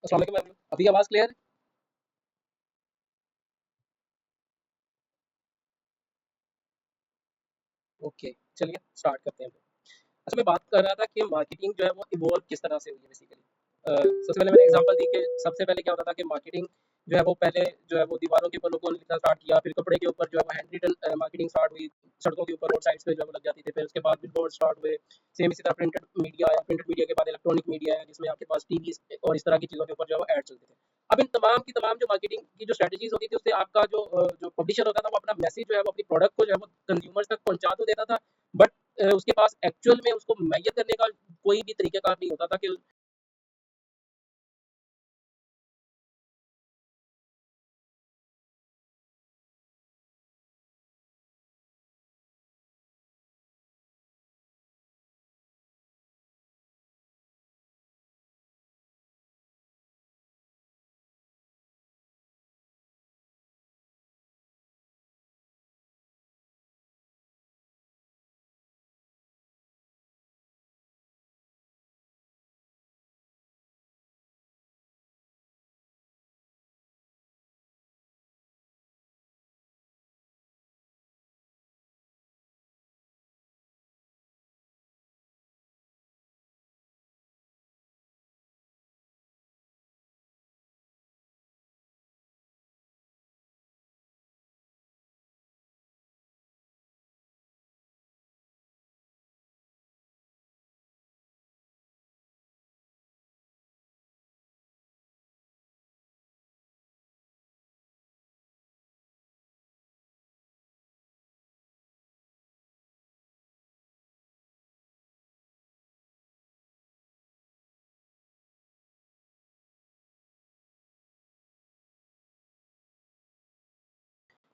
अस्सलाम वालेकुम मैम, अभी आवाज़ क्लियर है? ओके, चलिए स्टार्ट करते हैं। अच्छा, मैं बात कर रहा था कि मार्केटिंग जो है वो इवॉल्व किस तरह से हुई है बेसिकली। सबसे पहले मैंने एग्जांपल दी कि सबसे पहले क्या होता था कि मार्केटिंग जो है वो पहले जो है वो दीवारों के ऊपर लोगों ने लिखना स्टार्ट किया, फिर कपड़े के ऊपर जो है वो हैंड रिटन मार्केटिंग स्टार्ट हुई, सड़कों के ऊपर रोड साइड्स पे जो है वो लग जाती थी, फिर उसके बाद बिलबोर्ड स्टार्ट हुए, सेम इसी तरह प्रिंटेड मीडिया आया, प्रिंटेड मीडिया के बाद इलेक्ट्रॉनिक मीडिया है जिसमें आपके पास टीवी और इस तरह की चीज़ों के ऊपर जो है वो ऐड चलते थे। अब इन तमाम की तमाम जो मार्केटिंग की जो स्ट्रेटजीज होती थी उससे आपका जो पब्लिशर होता था वो अपना मैसेज जो है वो अपनी प्रोडक्ट को जो है वो कंज्यूमर्स तक पहुंचा तो देता था, बट उसके पास एक्चुअल में उसको मेजर करने का कोई भी तरीकेकार नहीं होता था कि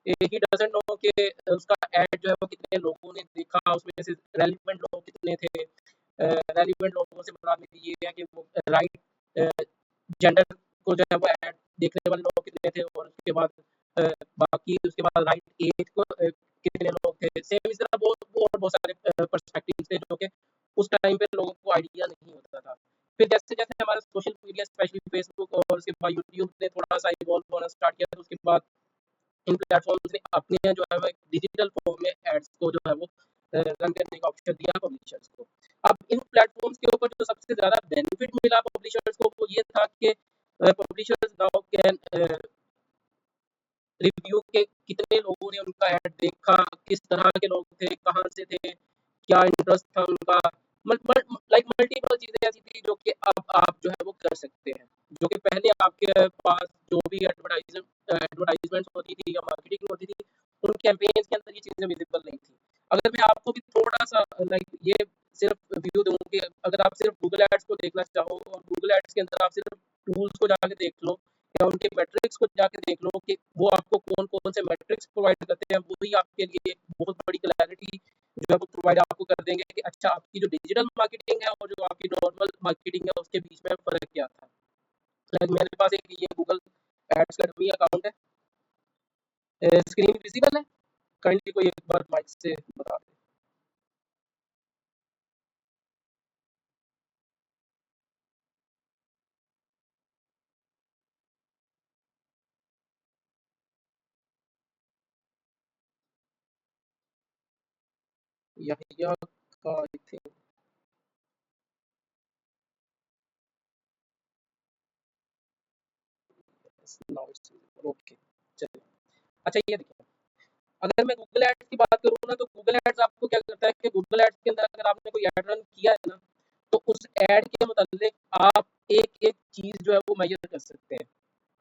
ही डजंट नो कि उसका एड जो है वो कितने लोगों ने देखा, उसमें से रेलिवेंट लोग कितने थे। रेलिवेंट लोगों से मुराद मेरी ये है कि वो राइट जेंडर को जो है वो ऐड देखने वाले लोग कितने थे, और उसके बाद बाकी उसके बाद राइट एज को कितने लोग थे। सेम इस तरह वो और बहुत सारे पर्सपेक्टिव थे जो कि उस टाइम पे लोगों को आइडिया नहीं होता था। फिर जैसे जैसे हमारा सोशल मीडिया स्पेशली फेसबुक और उसके बाद यूट्यूब ने थोड़ा सा इवॉल्व होना स्टार्ट किया, तो उसके बाद इन प्लेटफॉर्म्स ने अपने जो है वो डिजिटल फॉर्म में एड्स को जो है वो रन करने का ऑप्शन दिया पब्लिशर्स को। अब इन प्लेटफॉर्म्स के ऊपर जो सबसे ज्यादा बेनिफिट मिला पब्लिशर्स को वो ये था कि पब्लिशर्स नाउ कैन रिव्यू के कितने लोगों ने उनका ऐड देखा, किस तरह के लोग थे, कहाँ से थे, क्या इंटरेस्ट था उनका। लाइक मल्टीपल चीजें ऐसी थी जो कि अब आप जो है वो कर सकते हैं, जो कि पहले आपके पास जो भी एडवर्टाइजमेंट होती थी या मार्केटिंग होती थी उन कैंपेन्स के अंदर ये चीजें विजिबल नहीं थी। अगर मैं आपको भी थोड़ा सा लाइक ये सिर्फ व्यू दूं कि अगर आप सिर्फ गूगल एड्स को देखना चाहो और गूगल एड्स के अंदर आप सिर्फ टूल्स को जाके देख लो या उनके मैट्रिक्स को जाके देख लो कि वो आपको कौन कौन से मैट्रिक्स प्रोवाइड करते हैं, वही आपके लिए एक बहुत बड़ी क्लैरिटी जो है वो प्रोवाइड आपको कर देंगे कि अच्छा आपकी जो डिजिटल मार्केटिंग है और जो आपकी नॉर्मल मार्केटिंग है उसके बीच में फ़र्क क्या था। लाइक मेरे पास एक ये गूगल एड्स का डमी अकाउंट है। स्क्रीन विजिबल है? काइंडली कोई एक बार माइक से बता दे। यहिया का I think. Now it's okay. चलिए, अच्छा ये देखिए, अगर मैं गूगल एड्स की बात करूँ ना तो गूगल एड्स आपको क्या करता है कि गूगल एड्स के अंदर अगर आपने कोई एड रन किया है ना, तो उस एड के मुतालिक आप एक एक चीज जो है वो मेजर कर सकते हैं।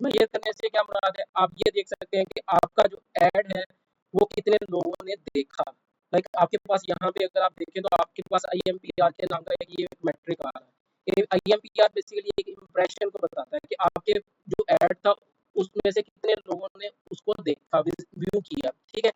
मेजर करने से क्या मुराद है, आप ये देख सकते हैं कि आपका जो एड है वो कितने लोगों ने देखा। लाइक आपके पास यहाँ पे अगर आप देखें तो आपके पास आई एम पी आर के नाम का एक ये मेट्रिक आ रहा है। I am P R basically एक इम्प्रेशन को बताता है कि आपके जो एड था उसमें से कितने लोगों ने उसको देखा, व्यू किया, ठीक है।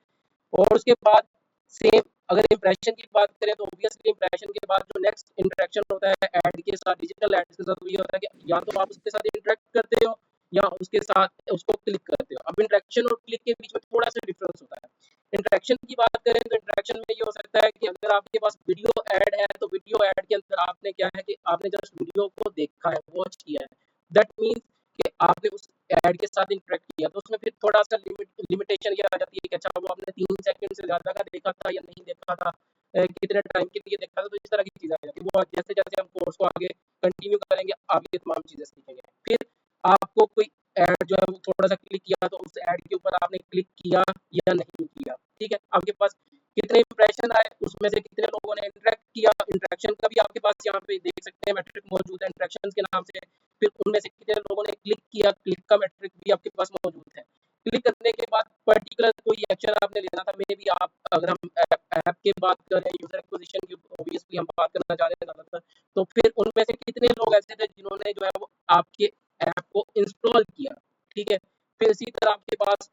और उसके बाद सेम अगर इम्प्रेशन की बात करें तो ऑब्वियसली इम्प्रेशन के बाद जो नेक्स्ट इंटरेक्शन होता है ऐड के साथ, डिजिटल एड्स के साथ, वो ये होता है कि या तो आप उसके साथ इंटरेक्ट करते हो या उसके साथ उसको क्लिक करते हो। अब इंटरेक्शन और क्लिक के बीच में थोड़ा सा डिफरेंस होता है। इंटरेक्शन की बात करें तो इंटरेक्शन में ये हो सकता है कि अगर आपके पास वीडियो ऐड है तो वीडियो ऐड के अंदर आपने क्या है कि आपने जस्ट वीडियो को देखा है, वॉच किया है, दैट मीन्स कि आपने उस ऐड के साथ इंटरेक्ट किया, तो उसमें फिर थोड़ा-सा लिमिटेशन ये आ जाती है कि अच्छा वो आपने 3 सेकंड से ज़्यादा का देखा था या नहीं देखा था, कितने टाइम के लिए देखा था, तो इस तरह की चीज़ें आ जाती है। वो जैसे-जैसे हम कोर्स को आगे कंटिन्यू करेंगे, आप ये तमाम चीज़ें सीखेंगे। फिर आपको कोई ऐड जो है वो थोड़ा-सा क्लिक किया, तो उस ऐड के ऊपर आपने क्लिक किया या नहीं किया, ठीक है? आपके पास कितने इंप्रेशन आए, उसमें से कितने लोगों ने इंटरेक्ट किया, इंटरेक्शन का भी आपके पास यहाँ पे देख सकते हैं मैट्रिक मौजूद है इंटरेक्शंस के नाम से। फिर उनमें से कितने लोगों ने क्लिक किया, क्लिक का मैट्रिक भी आपके पास मौजूद है। क्लिक करने के बाद पर्टिकुलर कोई एक्शन आपने लेना था, मे बी आप अगर हम ऐप की बात करें, यूजर एक्विजिशन की ऑब्वियसली हम बात करना चाह रहे हैं ज़्यादातर, तो फिर उनमें से कितने लोग ऐसे थे जिन्होंने जो है वो आपके ऐप को इंस्टॉल किया, ठीक है? फिर इसी तरह आपके पास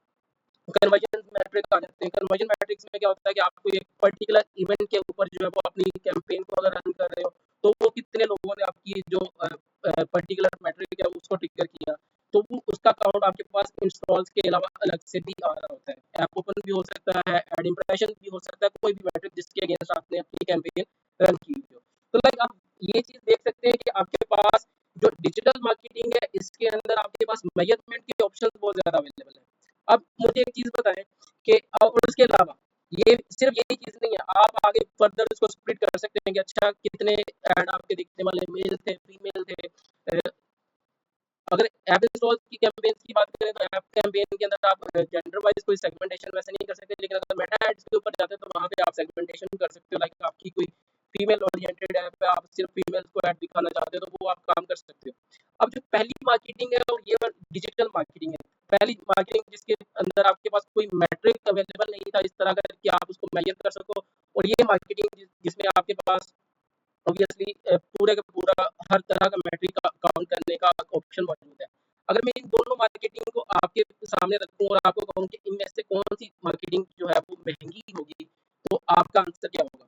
कन्वर्जन मैट्रिक आ जाते हैं। कन्वर्जन मैट्रिक्स में क्या होता है कि आपको एक पर्टिकुलर इवेंट के ऊपर जो है वो अपनी कैंपेन को अगर रन कर रहे हो, तो वो कितने लोगों ने आपकी जो पर्टिकुलर मैट्रिक है उसको ट्रिगर किया, तो वो उसका काउंट आपके पास इंस्टॉल्स के अलावा अलग से भी आ रहा होता है। ऐप ओपन भी हो सकता है, एड इंप्रेशन भी हो सकता है, कोई भी मैट्रिक जिसके अगेंस्ट आपने अपनी कैंपेन रन की हुई हो। तो लाइक आप ये चीज़ देख सकते हैं कि आपके पास जो डिजिटल मार्केटिंग है, इसके अंदर आपके पास मेजरमेंट के ऑप्शंस बहुत ज़्यादा अवेलेबल है। अब मुझे एक चीज़ बताएँ कि और उसके अलावा ये सिर्फ यही चीज़ नहीं है, आप आगे फर्दर इसको स्प्लिट कर सकते हैं कि अच्छा कितने ऐड आपके दिखने वाले मेल थे, फीमेल थे। अगर ऐप इंस्टॉल की कैंपेन्स की बात करें, तो ऐप कैंपेन के अंदर आप जेंडर वाइज़ कोई सेगमेंटेशन वैसे नहीं कर सकते, लेकिन अगर मेटा एड्स के ऊपर जाते हैं तो वहाँ पे आप सेगमेंटेशन कर सकते हो। लाइक आपकी कोई फीमेल ओरिएंटेड ऐप है, आप सिर्फ फीमेल्स को ऐड दिखाना चाहते हो, तो वो आप काम कर सकते हो। अब जो पहली मार्केटिंग है और ये डिजिटल मार्केटिंग है, पहली मार्केटिंग जिसके अंदर आपके पास कोई मैट्रिक अवेलेबल नहीं था इस तरह का कि आप उसको मेजर कर सको, और ये मार्केटिंग जिसमें आपके पास ऑब्वियसली पूरे का पूरा हर तरह का मैट्रिक का काउंट करने का ऑप्शन मौजूद है। अगर मैं इन दोनों मार्केटिंग को आपके सामने रखूं और आपको कहूं कि इनमें से कौन सी मार्केटिंग जो है वो महंगी होगी, तो आपका आंसर क्या होगा?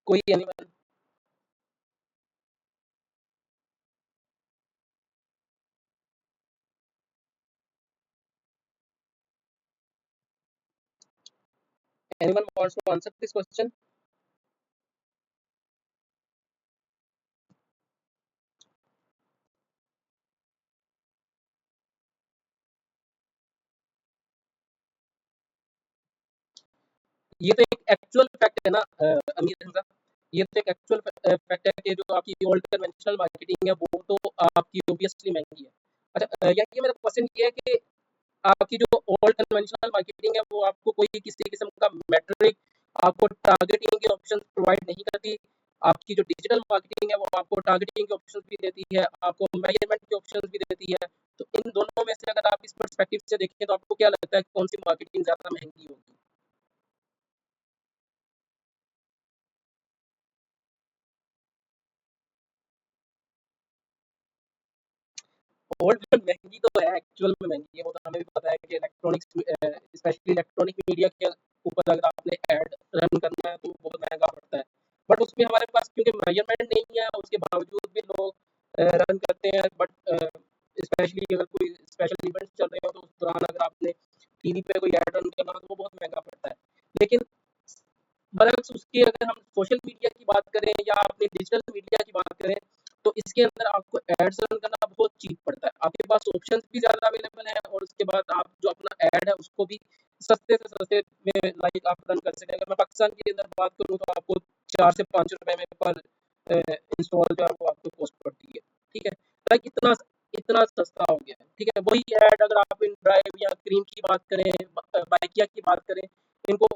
कोई animal? Animal wants to answer this question? ये तो एक एक्चुअल फैक्ट है ना अमीर हमजा, ये तो एक एक्चुअल फैक्ट है कि जो आपकी ओल्ड कन्वेंशनल मार्केटिंग है वो तो आपकी ऑब्वियसली महंगी है। अच्छा, ये मेरा क्वेश्चन ये है कि आपकी जो ओल्ड कन्वेंशनल मार्केटिंग है वो आपको कोई किसी किस्म का मैट्रिक, आपको टारगेटिंग के ऑप्शन प्रोवाइड नहीं करती। आपकी जो डिजिटल मार्केटिंग है वो आपको टारगेटिंग के ऑप्शन भी देती है, आपको मेजरमेंट के ऑप्शन भी देती है। तो इन दोनों में से अगर आप इस पर्सपेक्टिव से देखें तो आपको क्या लगता है कौन सी मार्केटिंग ज़्यादा महंगी होगी? ओल्ड महंगी तो है, एक्चुअल में महंगी है, वो तो हमें भी पता है कि इलेक्ट्रॉनिक्स स्पेशली इलेक्ट्रॉनिक मीडिया के ऊपर अगर आपने ऐड रन करना है तो वो बहुत महंगा पड़ता है। बट उसमें हमारे पास क्योंकि मेजरमेंट नहीं है, उसके बावजूद भी लोग रन करते हैं। बट स्पेशली अगर कोई स्पेशल इवेंट्स चल रहे हो तो उस दौरान अगर आपने टीवी पे कोई ऐड रन करना हो तो वो बहुत महंगा पड़ता है। लेकिन बरअक्स उसकी अगर हम सोशल मीडिया की बात करें या अपनी डिजिटल मीडिया की बात करें, तो इसके अंदर आपको एड्स रन करना बहुत चीप पड़ता है। आपके पास ऑप्शंस भी ज़्यादा अवेलेबल हैं और उसके बाद आप जो अपना ऐड है उसको भी सस्ते से सस्ते में लाइक आप रन कर सकते हैं। अगर मैं पाकिस्तान की अंदर बात करूँ तो आपको 4 से 5 रुपए में पर इंस्टॉल जो है वो आपको कॉस्ट पड़ती है। ठीक है? लाइक इतना इतना सस्ता हो गया है। ठीक है? वही ऐड अगर आप इन ड्राइव या क्रीम की बात करें, बाइकिया की बात करें, इनको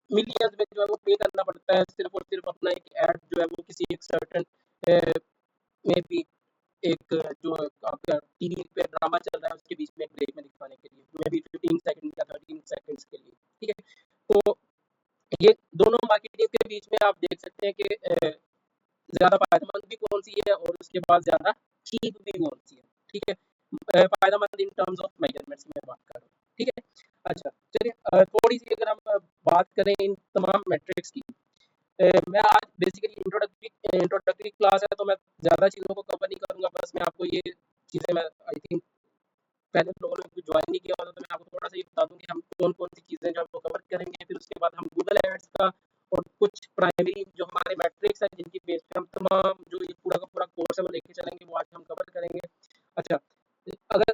मिलियंस में जो है वो पे करना पड़ता है सिर्फ और सिर्फ अपना एक ऐड जो है वो किसी एक सर्टेन में भी एक जो आपका टीवी पे ड्रामा चल रहा है उसके बीच में एक ब्रेक में दिखाने के लिए, मे बी 15 सेकंड या 13 सेकंड्स के लिए। ठीक है? तो ये दोनों मार्केटिंग के बीच में आप देख सकते हैं कि ज़्यादा फायदेमंद भी कौन सी है और उसके बाद ज़्यादा चीप भी कौन सी है। ठीक है? फायदेमंद इन टर्म्स ऑफ मेजरमेंट्स में बात कर रहा हूँ। ठीक है? अच्छा, चलिए थोड़ी सी अगर हम बात करें इन तमाम मैट्रिक्स की, मैं आज बेसिकली इंट्रोडक्टरी इंट्रोडक्टरी क्लास है तो मैं ज़्यादा चीज़ों को कवर नहीं करूँगा। बस मैं आपको ये चीज़ें मैं आई थिंक पहले लोगों ने कुछ ज्वाइन नहीं किया होता, तो मैं आपको थोड़ा सा ये बता दूं कि हम कौन कौन सी चीज़ें जो है वो कवर करेंगे। फिर उसके बाद हम गूगल एड्स का और कुछ प्राइमरी जो हमारे मैट्रिक्स हैं जिनकी बेस पे हम तमाम जो ये पूरा का पूरा कोर्स है वो लेके चलेंगे, वो आज हम कवर करेंगे। अच्छा, अगर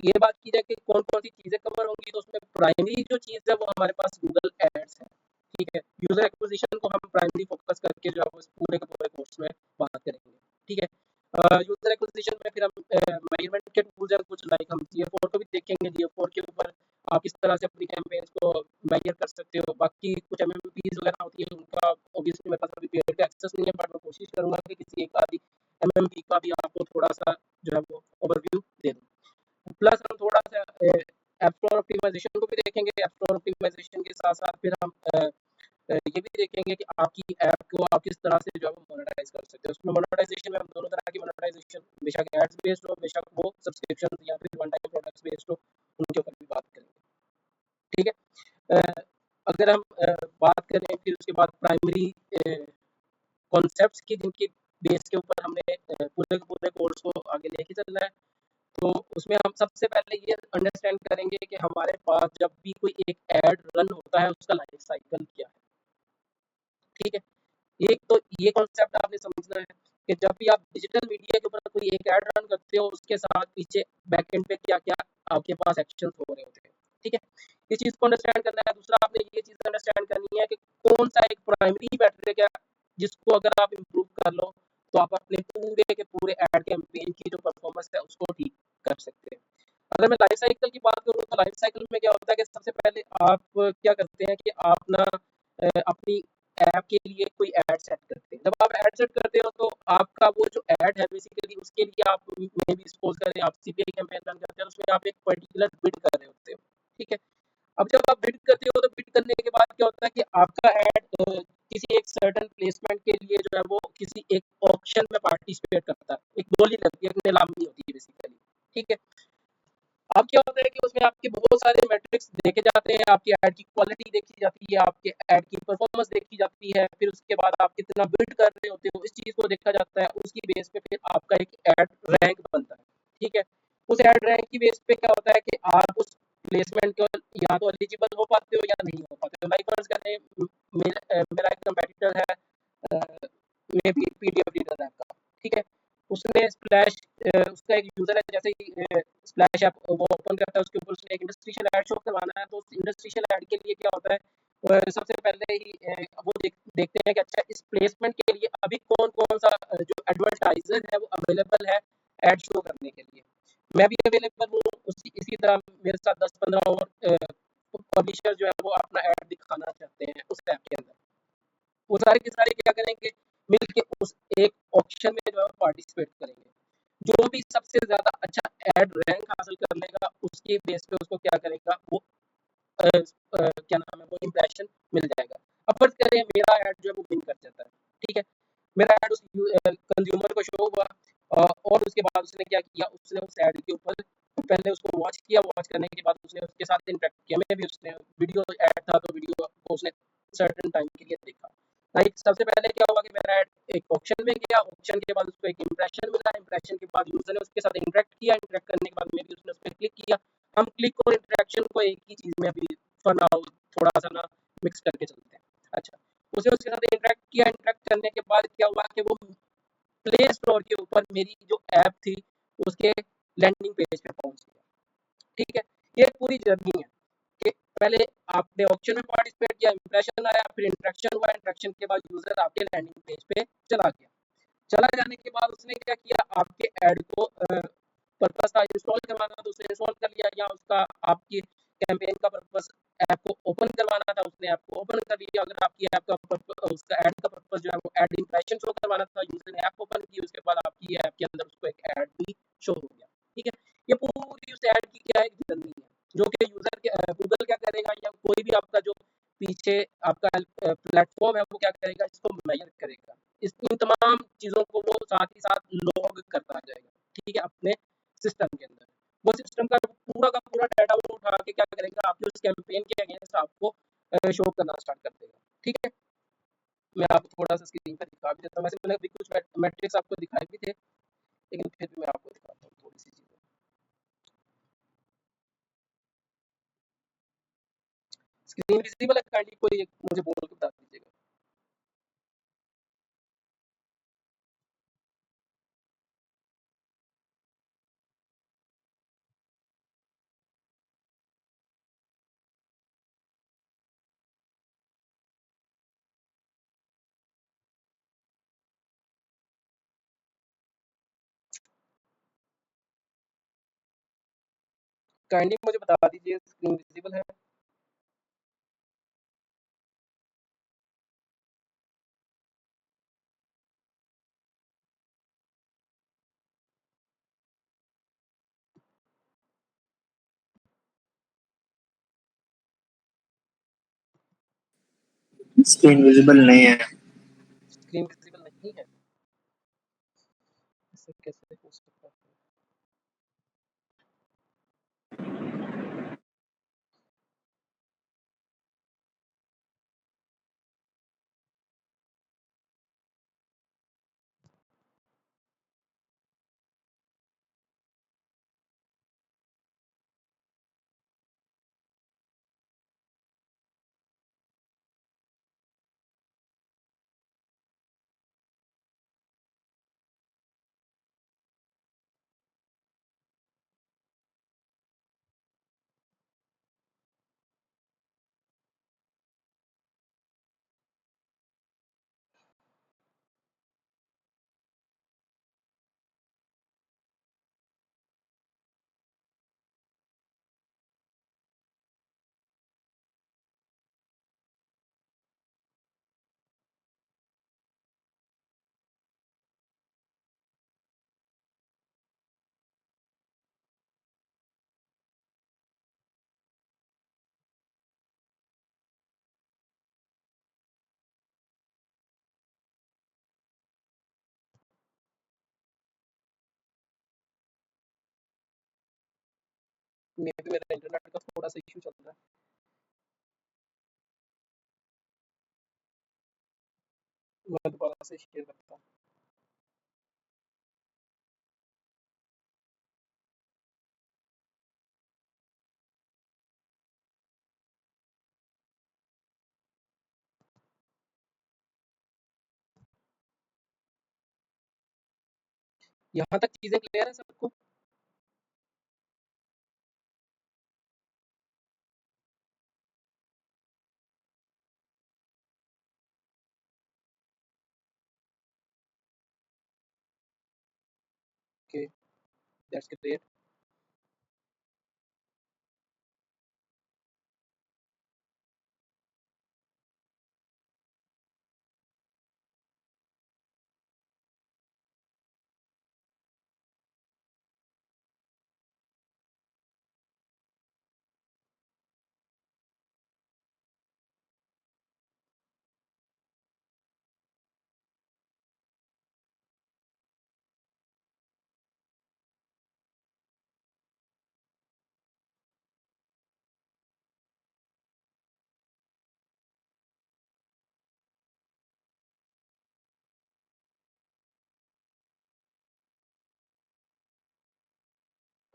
ये बात की जाए कि कौन-कौन सी चीज़ें कवर होंगी, तो उसमें प्राइमरी जो चीज़ है वो हमारे पास गूगल एड्स है, ठीक है? यूज़र एक्विजिशन को हम प्राइमरी फोकस करके जो है वो इस पूरे के पूरे कोर्स में बात करेंगे, ठीक है? यूज़र एक्विजिशन में फिर हम मेजरमेंट के टूल्स हैं कुछ, लाइक हम GA4 को भी देखेंगे, GA4 के ऊपर आप किस तरह से अपनी कैंपेन्स को मेजर कर सकते हो। बाकी कुछ एमएमपीज़ वगैरह होती है, उनका ऑब्वियसली मेरे पास अभी पेड का एक्सेस नहीं है, बट मैं कोशिश करूँगा कि किसी एक आधी एमएमपी का भी आपको थोड़ा-सा जो है वो ओवरव्यू दे दूँ। प्लस हम थोड़ा-सा ऐप स्टोर ऑप्टिमाइज़ेशन को भी देखेंगे। ऐप स्टोर ऑप्टिमाइज़ेशन के साथ-साथ फिर हम ये भी देखेंगे कि आपकी ऐप को आप किस तरह से जो है वो मोनेटाइज़ कर सकते हो। उसमें मोनेटाइज़ेशन में हम दोनों तरह की मोनेटाइज़ेशन, बेशक एड्स बेस्ड हो, बेशक वो सब्सक्रिप्शन या फिर वन टाइम प्रोडक्ट्स बेस्ड हो, उनके ऊपर भी बात करेंगे, ठीक है? अगर हम बात करें फिर उसके बाद प्राइमरी कॉन्सेप्ट्स की, जिनकी बेस के ऊपर हमने पूरे के पूरे कोर्स को आगे लेके चलना है, तो उसमें हम सबसे पहले ये अंडरस्टैंड करेंगे कि हमारे पास जब भी कोई एक ऐड रन होता है उसका लाइफ साइकिल क्या है, ठीक है? एक तो ये कॉन्सेप्ट आपने समझना है कि जब भी आप डिजिटल मीडिया के ऊपर कोई एक ऐड रन करते हो, उसके साथ पीछे बैकएंड पे क्या-क्या आपके पास एक्शंस हो रहे होते हैं, ठीक है? इस चीज़ को अंडरस्टैंड करना है। दूसरा आपने ये चीज़ अंडरस्टैंड करनी है कि कौन-सा एक प्राइमरी मैट्रिक है जिसको अगर आप इम्प्रूव कर लो, तो आप अपने पूरे के पूरे ऐड कैंपेन की जो परफॉर्मेंस है उसको ठीक कर सकते हैं। अगर मैं लाइफ साइकिल की बात करूँ, तो लाइफ साइकिल में क्या होता है कि सबसे पहले आप क्या करते हैं कि आप ना अपनी ऐप के लिए कोई ऐड सेट करते हैं। जब आप ऐड सेट करते हो तो आपका वो जो ऐड है बेसिकली उसके लिए आप मे बी सपोज करें आप सीपीआई कैंपेन रन करते हैं, उसमें आप एक पर्टिकुलर बिड कर रहे होते हो, ठीक है? अब जब आप बिड करते हो तो बिड करने के बाद क्या होता है कि आपका ऐड किसी एक सर्टेन प्लेसमेंट के लिए जो है वो किसी एक ऑक्शन में पार्टिसिपेट करता है। एक बोली लगती है, एक नीलामी होती है बेसिकली, ठीक है? अब क्या होता है कि उसमें आपके बहुत सारे मैट्रिक्स देखे जाते हैं, आपकी ऐड की क्वालिटी देखी जाती है, आपके ऐड की परफॉर्मेंस देखी जाती है, फिर उसके बाद आप कितना बिल्ड कर रहे होते हो, इस चीज़ को देखा जाता है। उसकी बेस पे फिर आपका एक ऐड रैंक बनता है, ठीक है? उस ऐड रैंक की बेस पे क्या होता है कि आप उस प्लेसमेंट को या तो एलिजिबल हो पाते हो या नहीं हो पाते हो। लाइक फर्ज़ करें मेरा एक कंपैरेटर है may be PDF reader app का, ठीक है? उसने स्प्लैश उसका एक यूज़र है, जैसे ही स्प्लैश ऐप वो ओपन करता है, उसके ऊपर उसने एक इंडस्ट्रियल ऐड शो करवाना है, तो उस इंडस्ट्रियल ऐड के लिए क्या होता है, सबसे पहले ही वो देखते हैं कि अच्छा इस प्लेसमेंट के लिए अभी कौन-कौन सा जो एडवर्टाइज़र है वो अवेलेबल है ऐड शो करने के लिए। मैं भी अवेलेबल हूँ, उसी इसी तरह मेरे साथ 10-15 और पब्लिशर जो है वो अपना ऐड दिखाना चाहते हैं उस ऐप के अंदर। वो सारे के सारे क्या करेंगे, मिल के उस एक ऑक्शन में जो है पार्टिसिपेट करेंगे। जो भी सबसे ज़्यादा अच्छा एड रैंक हासिल कर लेगा, उसके बेस पे उसको क्या करेगा वो क्या नाम है वो इम्प्रेशन मिल जाएगा। अब फर्ज़ करें मेरा ऐड जो है वो विन कर जाता है, ठीक है? मेरा ऐड उस कंज्यूमर को शो हुआ और उसके बाद उसने क्या किया, उसने उस ऐड के ऊपर पहले उसको वॉच किया, वॉच करने के बाद उसने उसके साथ इंटरेक्ट किया। मे बी उसने वीडियो ऐड था तो वीडियो को उसने सर्टेन टाइम के लिए देखा। लाइक सबसे पहले क्या हुआ कि मेरा ऐड एक ऑक्शन में गया, ऑक्शन के बाद उसको एक इंप्रेशन मिला, इंप्रेशन के बाद यूज़र ने उसके साथ इंटरेक्ट किया, इंटरेक्ट करने के बाद मे बी उसने उस पे क्लिक किया। हम क्लिक और इंटरेक्शन को एक ही चीज़ में अभी फॉर नाउ थोड़ा-सा ना मिक्स करके चलते हैं। अच्छा, उसने उसके साथ इंटरेक्ट किया, इंटरेक्ट करने के बाद क्या हुआ कि वो प्ले स्टोर के ऊपर मेरी जो ऐप थी, उसके लैंडिंग पेज पे पहुँच गया, ठीक है? ये पूरी जर्नी है कि पहले आपने ऑक्शन में पार्टिसिपेट किया, इंप्रेशन आया, फिर इंटरेक्शन हुआ, इंटरेक्शन के बाद यूज़र आपके लैंडिंग पेज पे चला गया। चला जाने के बाद उसने क्या किया, आपके ऐड को पर्पस था इंस्टॉल करवाना, तो उसने इंस्टॉल कर लिया, या उसका आपकी कैंपेन का पर्पस ऐप को ओपन करवाना था, उसने ऐप को ओपन कर लिया। अगर आपकी ऐप का उसका ऐड का पर्पस जो है वो ऐड इंप्रेशन शो करवाना था, यूजर ने ऐप ओपन की, उसके बाद आपकी ऐप के अंदर उसको एक ऐड भी शो हो गया, ठीक है? ये पूरी उस ऐड की क्या है जर्नी है, जो कि यूजर के गूगल क्या करेगा, या कोई भी आपका जो पीछे आपका प्लेटफॉर्म है वो क्या करेगा, इसको मेजर करेगा। इन तमाम चीज़ों को वो साथ ही साथ लॉग करता जाएगा, ठीक है, अपने सिस्टम के अंदर। वो सिस्टम का पूरा डाटा वो उठा के क्या करेगा, आपके उस कैंपेन के अगेंस्ट आपको शो करना स्टार्ट कर देगा, ठीक है? मैं आपको थोड़ा सा स्क्रीन पर दिखा भी देता हूँ। वैसे मैंने अभी कुछ मैट्रिक्स आपको दिखाए भी थे, लेकिन फिर भी मैं आपको दिखाता हूँ थोड़ी सी चीज़ें। स्क्रीन विजिबल है, काइंडली कोई मुझे बोल के बता दीजिएगा। काइंडली मुझे बता दीजिए स्क्रीन विजिबल है? स्क्रीन विजिबल नहीं है। स्क्रीन विजिबल नहीं है? ऐसा कैसे हो सकता है? मे बी मेरा इंटरनेट का थोड़ा सा इश्यू चल रहा है। मैं दोबारा से शेयर करता हूँ। यहाँ तक चीज़ें क्लियर है सबको? Okay, that's great.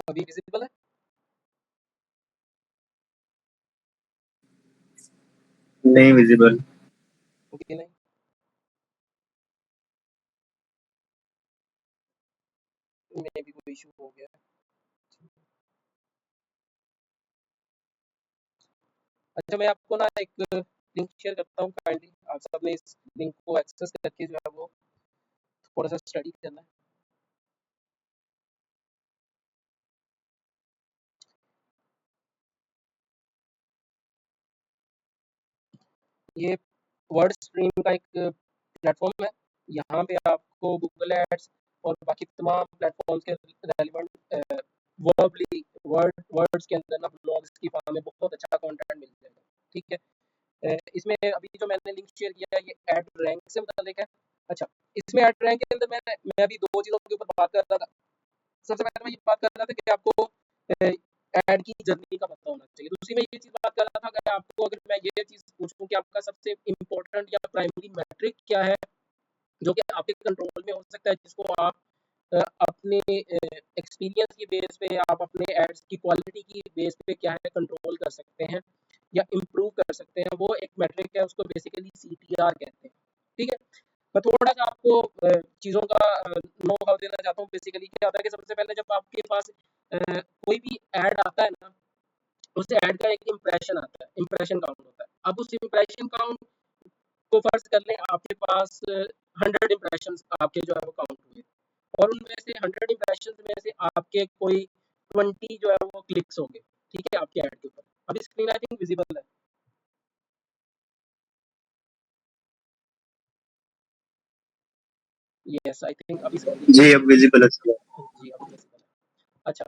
अभी विजिबल है? नहीं विजिबल। ओके, नहीं। मे बी कोई इश्यू हो गया है। अच्छा, मैं आपको ना एक लिंक शेयर करता हूँ काइंडली। आप सबने इस लिंक को एक्सेस करके जो है वो थोड़ा सा स्टडी करना है। ये वर्ड स्ट्रीम का एक प्लेटफॉर्म है। यहाँ पे आपको गूगल एड्स और बाकी तमाम प्लेटफॉर्म्स के रेलिवेंट वर्बली वर्ड्स के अंदर ना ब्लॉग्स की फॉर्म में बहुत अच्छा कंटेंट मिल जाएगा। ठीक है। इसमें अभी जो मैंने लिंक शेयर किया है ये ऐड रैंक से मुतालिक है। अच्छा, इसमें ऐड रैंक के अंदर मैं अभी दो चीज़ों के ऊपर बात कर रहा था। सबसे पहले मैं ये बात कर रहा था कि आपको ऐड की जर्नी का पता होना चाहिए। दूसरी मैं ये चीज़ बात कर रहा था कि आपको अगर मैं ये चीज़ पूछूं कि आपका सबसे इम्पोर्टेंट या प्राइमरी मैट्रिक क्या है जो कि आपके कंट्रोल में हो सकता है, जिसको आप अपने एक्सपीरियंस की बेस पे आप अपने एड्स की क्वालिटी की बेस पे क्या है कंट्रोल कर सकते हैं या इम्प्रूव कर सकते हैं, वो एक मैट्रिक है, उसको बेसिकली CTR कहते हैं। ठीक है। मैं थोड़ा सा आपको चीज़ों का नो हाउ देना चाहता हूँ। बेसिकली क्या होता है कि सबसे पहले जब आपके पास कोई भी ऐड आता है ना, उस ऐड का एक इम्प्रेशन आता है, इम्प्रेशन काउंट होता है। अब उस इम्प्रेशन काउंट को फर्ज कर लें आपके पास 100 इम्प्रेशन आपके जो है वो काउंट हुए और उनमें से 100 इम्प्रेशन में से आपके कोई 20 जो है वो क्लिक्स हो गए। ठीक है, आपके ऐड के ऊपर। अभी स्क्रीन आई थिंक विजिबल है। यस, आई थिंक अभी स्क्रीन जी अब विजिबल है सर। जी, अभी विजिबल है। अच्छा,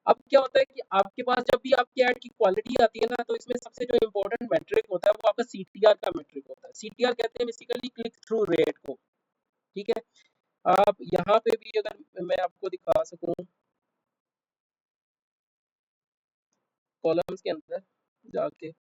अब क्या होता है कि आपके पास जब भी आपकी ऐड की क्वालिटी आती है ना, तो इसमें सबसे जो इम्पोर्टेंट मैट्रिक होता है वो आपका सीटीआर का मैट्रिक होता है। सीटीआर कहते हैं बेसिकली क्लिक थ्रू रेट को। ठीक है, आप यहाँ पे भी अगर मैं आपको दिखा सकूं कॉलम्स के अंदर जाके,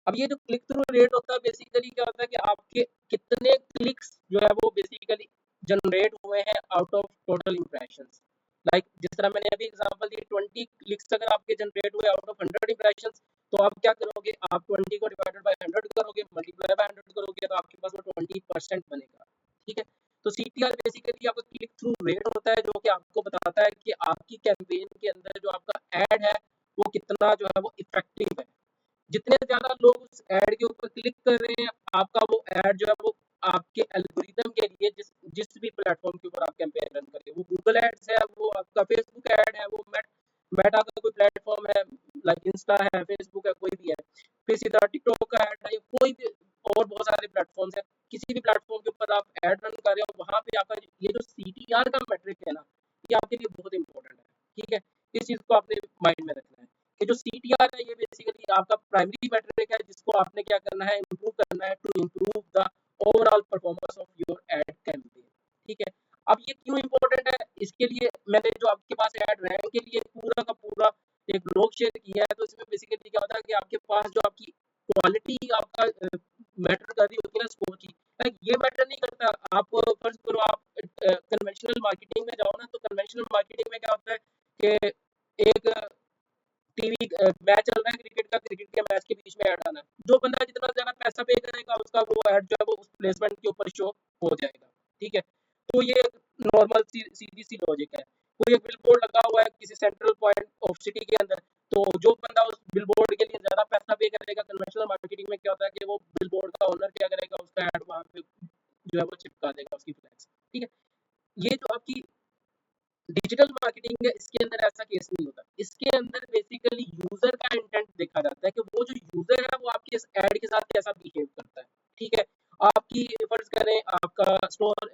अब ये जो क्लिक थ्रू रेट होता है बेसिकली क्या होता है कि आपके कितने क्लिक्स जो है वो बेसिकली जनरेट हुए हैं out of total impressions. Like जिस तरह मैंने अभी एग्जांपल दी, 20 क्लिक्स अगर आपके जनरेट हुए आउट ऑफ 100 इंप्रेशंस, तो आप क्या करोगे, आप 20 को डिवाइडेड बाय 100 करोगे, मल्टीप्लाई बाय 100 करोगे, तो आपके पास वो 20% बनेगा। ठीक है, तो सीटीआर बेसिकली आपका क्लिक थ्रू रेट होता है, जो कि आपको बताता है कि आपकी कैंपेन के अंदर जो आपका एड है वो कितना जो है वो इफेक्टिव है। जितने ज्यादा लोग उस ऐड के ऊपर क्लिक कर रहे हैं, आपका वो ऐड जो है वो आपके एल्गोरिदम के लिए जिस जिस भी प्लेटफॉर्म के ऊपर आप कैंपेन रन कर रहे हो, वो गूगल एड्स है, वो आपका फेसबुक ऐड है, वो मेटा का कोई प्लेटफॉर्म है, लाइक इंस्टा है, फेसबुक है, कोई भी है, फिर सीधा टिकटॉक का ऐड है, कोई भी और बहुत सारे प्लेटफॉर्म्स है, किसी भी प्लेटफॉर्म के ऊपर आप ऐड रन कर रहे हो, वहां पे आपका ये जो सीटीआर का मैट्रिक है ना, ये आपके लिए बहुत इंपॉर्टेंट है। ठीक है, इस चीज को आपने माइंड में रखना है कि जो सीटीआर है ये बेसिकली आपका प्राइमरी मैट्रिक है, जिसको आपने क्या करना है, इम्प्रूव करना है to improve the overall performance of your ad campaign. ठीक है, अब ये क्यों इंपॉर्टेंट है, इसके लिए मैंने जो आपके पास ऐड रैंक के लिए पूरा का पूरा एक ब्लॉग शेयर किया है, तो इसमें बेसिकली क्या होता है कि आपके पास जो आपकी क्वालिटी आपका मैटर कर रही होती है ना स्कोर की, लाइक ये मैटर नहीं करता। आप फर्ज करो आप कन्वेंशनल मार्केटिंग में जाओ ना, तो कन्वेंशनल मार्केटिंग में क्या होता है कि एक टीवी मैच चल रहा है क्रिकेट का, क्रिकेट के मैच के बीच में ऐड आना है, जो बंदा जितना ज्यादा पैसा पे करेगा उसका वो ऐड जो है वो उस प्लेसमेंट के ऊपर शो हो जाएगा। ठीक है, तो ये नॉर्मल सीधी सी लॉजिक है। कोई एक बिलबोर्ड लगा हुआ है किसी सेंट्रल पॉइंट ऑफ सिटी के अंदर, तो जो बंदा उस बिलबोर्ड के लिए ज्यादा पैसा पे करेगा, कन्वेंशनल मार्केटिंग में क्या होता है कि वो बिलबोर्ड का ओनर क्या करेगा, उसका ऐड वहां पे जो है वो चिपका देगा उसकी फ्लैक्स। ठीक है, ये जो आपकी डिजिटल मार्केटिंग है इसके अंदर ऐसा केस नहीं होता। इसके अंदर बेसिकली यूजर का इंटेंट देखा जाता है कि वो जो यूजर है वो आपके इस ऐड के साथ कैसा बिहेव करता है। ठीक है, आपकी फर्ज करें आपका स्टोर,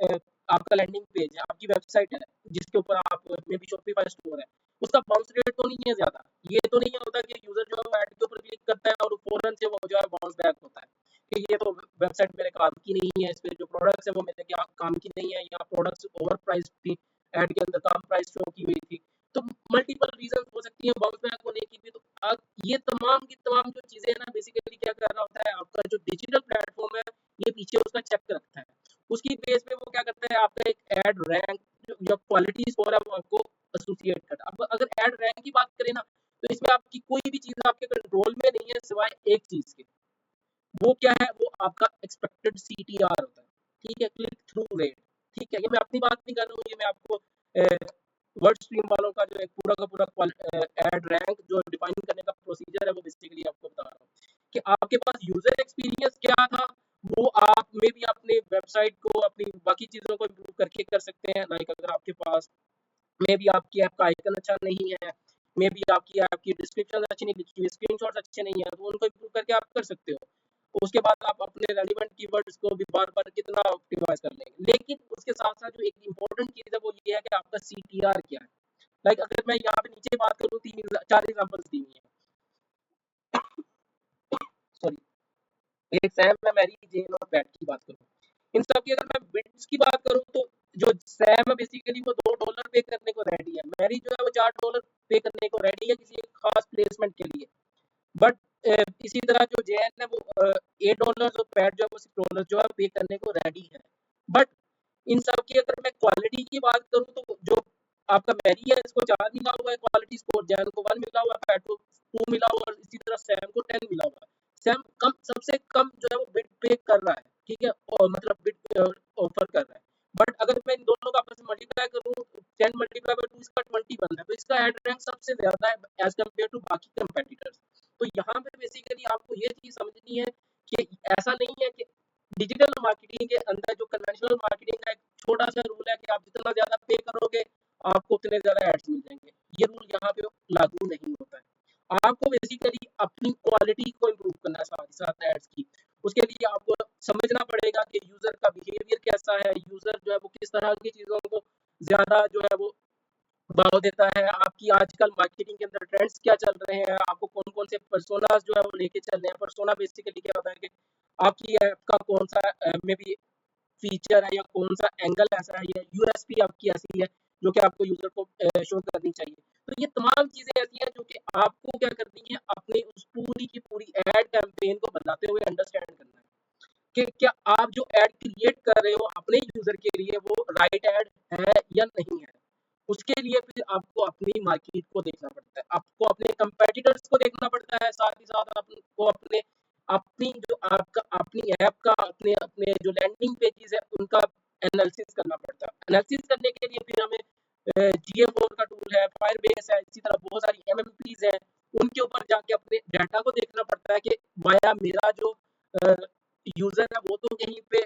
आपका लैंडिंग पेज है, आपकी वेबसाइट है जिसके ऊपर आप मे बी शॉपिफाई स्टोर है, उसका बाउंस रेट तो नहीं है ज्यादा। ये तो नहीं होता कि यूजर जो है ऐड के ऊपर क्लिक करता है और फौरन से वो जो है बाउंस बैक होता है कि ये तो वेबसाइट मेरे काम की नहीं है, इस पे जो प्रोडक्ट्स है वो मेरे काम की नहीं है, या प्रोडक्ट्स ओवर प्राइस थी, ऐड के अंदर कम प्राइस शो की हुई थी। तो मल्टीपल रीजन हो सकती है बाउंस बैक होने की भी। तो ये तमाम की तमाम जो चीजें है ना, बेसिकली क्या कर रहा होता है आपका जो डिजिटल प्लेटफॉर्म है, ये पीछे उसका चेक रखता है, उसकी बेस पे वो क्या करता है आपका एक एड रैंक जो क्वालिटी स्कोर है वो आपको एसोसिएट करता है। अब अगर एड रैंक की बात करें ना, तो इसमें आपकी कोई भी चीज आपके कंट्रोल में नहीं है सिवाय एक चीज के, वो क्या है, वो आपका एक्सपेक्टेड सीटीआर होता है। ठीक है, क्लिक थ्रू रेट। ठीक है, ये मैं अपनी बात नहीं कर रहा हूँ, ये मैं आपको वर्ड स्ट्रीम वालों का जो एक पूरा का पूरा एड रैंक जो डिफाइन करने का प्रोसीजर है वो बेसिकली आपको बता रहा हूँ कि आपके पास यूजर एक्सपीरियंस क्या था, वो आप में भी अपने वेबसाइट को अपनी बाकी चीजों को इम्प्रूव करके कर सकते हैं। लाइक अगर आपके पास मे बी आपकी ऐप का आइकन अच्छा नहीं है, मे बी आपकी ऐप की डिस्क्रिप्शन अच्छी नहीं लिखी हुई, स्क्रीनशॉट्स अच्छे नहीं है, तो उनको इम्प्रूव करके आप कर सकते हो। उसके बाद आप अपने रेलिवेंट कीवर्ड्स को भी बार बार कितना ऑप्टिमाइज कर लेंगे, लेकिन उसके साथ साथ जो एक इंपॉर्टेंट चीज है वो ये है कि आपका सीटीआर क्या है। लाइक अगर मैं यहाँ पे नीचे बात करूँ, तीन चार एग्जांपल्स दी हुई है, सॉरी, एक सैम है, मैरी जेन और पैट की बात करूँ, इन सब की अगर मैं बिड्स की बात करूँ, तो जो सैम है बेसिकली वो $2 पे करने को रेडी है, मैरी जो है वो $4 पे करने को रेडी है किसी एक खास प्लेसमेंट के लिए। बट इसी तरह जो जेएन है वो $8 और पैट जो है वो $6 जो है पे करने को रेडी है। बट इन सब की अगर मैं क्वालिटी की बात करूँ, तो जो आपका मैरी है इसको 4 मिला हुआ है क्वालिटी स्कोर, जैन को 1 मिला हुआ है, पैट को 2 मिला हुआ है, और इसी तरह सैम को 10 मिला हुआ है। सैम कम सबसे कम जो है वो बिड पे कर रहा है। ठीक है, और मतलब बिड ऑफर कर रहा है। बट अगर मैं इन दोनों का आपस में मल्टीप्लाई करूँ, 10 मल्टीप्लाई बाय 2 इसका 20 बनता है, तो इसका एड रैंक सबसे ज्यादा है एज कम्पेयर टू बाकी कंपेटिटर्स। तो यहाँ पे बेसिकली आपको ये चीज समझनी है कि ऐसा नहीं है कि डिजिटल मार्केटिंग के अंदर जो कन्वेंशनल मार्केटिंग का एक छोटा सा रूल है कि आप जितना ज़्यादा पे करोगे, आपको उतने ज़्यादा एड्स मिल जाएँगे। ये रूल यहाँ पे लागू नहीं होता है। आपको बेसिकली अपनी क्वालिटी को इम्प्रूव करना है साथ ही साथ एड्स की। उसके लिए आपको समझना पड़ेगा कि यूज़र का बिहेवियर कैसा है, यूज़र जो है वो किस तरह की चीज़ों को ज़्यादा जो है वो भाव देता है, आपकी आजकल मार्केटिंग के अंदर ट्रेंड्स क्या चल रहे हैं, आपको कौन-कौन से पर्सोनास जो है वो लेके चल रहे हैं। पर्सोना बेसिकली क्या होता है कि आपकी ऐप का कौन-सा मे बी फीचर है या कौन-सा एंगल ऐसा है या यूएसपी आपकी ऐसी है जो कि आपको यूज़र को शो करनी चाहिए। तो ये तमाम चीज़ें ऐसी हैं जो कि आपको क्या करनी है, अपनी उस पूरी की पूरी एड कैंपेन को बनाते हुए अंडरस्टैंड करना है कि क्या आप जो एड क्रिएट कर रहे हो अपने यूज़र के लिए वो राइट एड है या नहीं है। उसके लिए फिर आपको अपनी मार्केट को देखना पड़ता है, आपको अपने कंपेटिटर्स को देखना पड़ता है, साथ ही साथ आपको अपने अपनी जो आपका अपनी ऐप का अपने अपने जो लैंडिंग पेजेस है उनका एनालिसिस करना पड़ता है। एनालिसिस करने के लिए फिर हमें GA4 का टूल है, फायरबेस है, इसी तरह बहुत सारी MMPs हैं, उनके ऊपर जाके अपने डाटा को देखना पड़ता है कि वाया मेरा जो यूज़र है वो तो कहीं पे